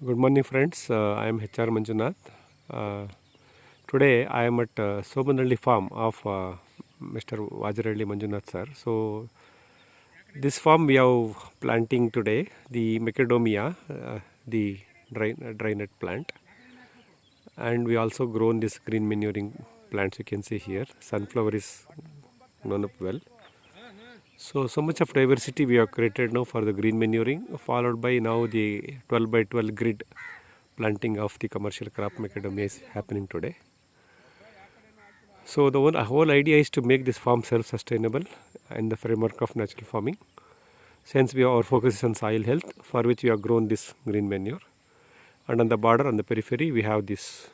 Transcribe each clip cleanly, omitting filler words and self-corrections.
Good morning, friends. I am HR Manjunath. Today I am at Somanhalli farm of Mr. Vajiralli Manjunath sir. So this farm we are planting today the macadamia, the dry nut plant, and we also grown this green manuring plants. You can see here sunflower is grown up well. So much of diversity we have created now for the green manuring, followed by now the 12 by 12 grid planting of the commercial crop macadamia is happening today. So the whole idea is to make this farm self-sustainable in the framework of natural farming. Since our focus is on soil health, for which we have grown this green manure, and on the border, on the periphery, we have this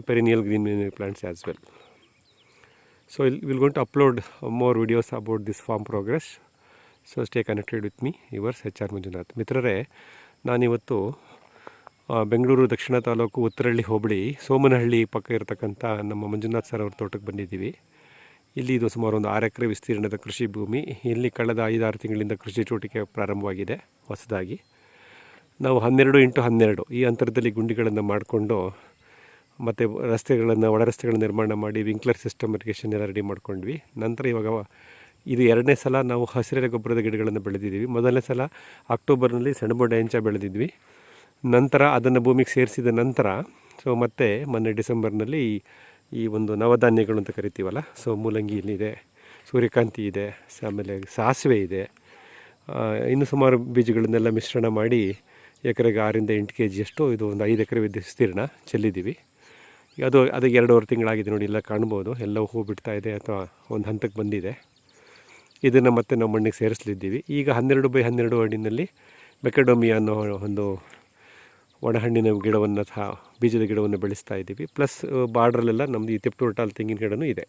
perennial green manure plants as well. So we're going to upload more videos about this farm progress. So stay connected with me, yours HR Manjunath. ಮಿತ್ರರೇ, ನಾನಿವತ್ತು ಬೆಂಗಳೂರು ದಕ್ಷಿಣ ತಾಲೂಕು ಉತ್ತರಹಳ್ಳಿ ಹೋಬಳಿ ಸೋಮನಹಳ್ಳಿ ಪಕ್ಕ ಇರತಕ್ಕಂಥ ನಮ್ಮ Manjunath sir ಅವ್ರ ತೋಟಕ್ಕೆ ಬಂದಿದ್ದೀವಿ. ಇಲ್ಲಿ ಇದು ಸುಮಾರು ಒಂದು 6 ಎಕರೆ ವಿಸ್ತೀರ್ಣದ ಕೃಷಿ ಭೂಮಿ. ಇಲ್ಲಿ ಕಳೆದ 5-6 ತಿಂಗಳಿಂದ ಕೃಷಿ ಚಟುವಟಿಕೆ ಪ್ರಾರಂಭವಾಗಿದೆ ಹೊಸದಾಗಿ. ನಾವು 12x12 ಈ ಅಂತರದಲ್ಲಿ ಗುಂಡಿಗಳನ್ನು ಮಾಡಿಕೊಂಡು ಮತ್ತು ಒಳ ರಸ್ತೆಗಳನ್ನು ನಿರ್ಮಾಣ ಮಾಡಿ ವಿಂಕ್ಲರ್ ಸಿಸ್ಟಮ್ ಇರಿಗೇಷನ್ ಎಲ್ಲ ರೆಡಿ ಮಾಡ್ಕೊಂಡ್ವಿ. ನಂತರ ಇವಾಗ ಇದು 2ನೇ ಸಲ ನಾವು ಹಸಿರೆಲೆ ಗೊಬ್ಬರದ ಗಿಡಗಳನ್ನು ಬೆಳೆದಿದ್ದೀವಿ. ಮೊದಲನೇ ಸಲ ಅಕ್ಟೋಬರ್ನಲ್ಲಿ ಸೆಣಬು ಡೇಂಚ ಬೆಳೆದಿದ್ವಿ. ನಂತರ ಅದನ್ನು ಭೂಮಿಗೆ ಸೇರಿಸಿದ ನಂತರ ಮತ್ತೆ ಮೊನ್ನೆ ಡಿಸೆಂಬರ್ನಲ್ಲಿ ಈ ಒಂದು ನವಧಾನ್ಯಗಳು ಅಂತ ಕರಿತೀವಲ್ಲ, ಮೂಲಂಗಿ ಇಲ್ಲಿದೆ, ಸೂರ್ಯಕಾಂತಿ ಇದೆ, ಆಮೇಲೆ ಸಾಸಿವೆ ಇದೆ, ಇನ್ನು ಸುಮಾರು ಬೀಜಗಳನ್ನೆಲ್ಲ ಮಿಶ್ರಣ ಮಾಡಿ ಎಕರೆಗೆ 6-8 kg ಇದು ಒಂದು 5 ಎಕರೆ ವಿಸ್ತೀರ್ಣ ಚೆಲ್ಲಿದ್ದೀವಿ. ಅದಕ್ಕೆ 2.5 ತಿಂಗಳಾಗಿದೆ ನೋಡಿ, ಎಲ್ಲ ಕಾಣ್ಬೋದು, ಎಲ್ಲವೂ ಹೂ ಬಿಡ್ತಾ ಇದೆ ಅಥವಾ ಒಂದು ಹಂತಕ್ಕೆ ಬಂದಿದೆ. ಇದನ್ನು ಮತ್ತೆ ನಾವು ಮಣ್ಣಿಗೆ ಸೇರಿಸಲಿದ್ದೀವಿ. ಈಗ 12x12 ಅಡಿನಲ್ಲಿ ಮೆಕಡೋಮಿಯಾ ಅನ್ನೋ ಒಂದು ಒಣಹಣ್ಣಿನ ಗಿಡವನ್ನು ಸಹ ಬೀಜದ ಗಿಡವನ್ನು ಬೆಳೆಸ್ತಾ ಇದ್ದೀವಿ. ಪ್ಲಸ್ ಬಾರ್ಡ್ರಲ್ಲೆಲ್ಲ ನಮ್ಮದು ಈ ತಿಪ್ಟೂರ್ಟಾಲ್ ತೆಂಗಿನ ಗಿಡನೂ ಇದೆ.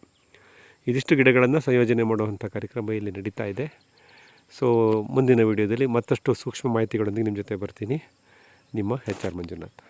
ಇದಿಷ್ಟು ಗಿಡಗಳನ್ನು ಸಂಯೋಜನೆ ಮಾಡುವಂಥ ಕಾರ್ಯಕ್ರಮ ಇಲ್ಲಿ ನಡೀತಾ ಇದೆ. ಮುಂದಿನ ವಿಡಿಯೋದಲ್ಲಿ ಮತ್ತಷ್ಟು ಸೂಕ್ಷ್ಮ ಮಾಹಿತಿಗಳೊಂದಿಗೆ ನಿಮ್ಮ ಜೊತೆ ಬರ್ತೀನಿ. ನಿಮ್ಮ HR ಮಂಜುನಾಥ್.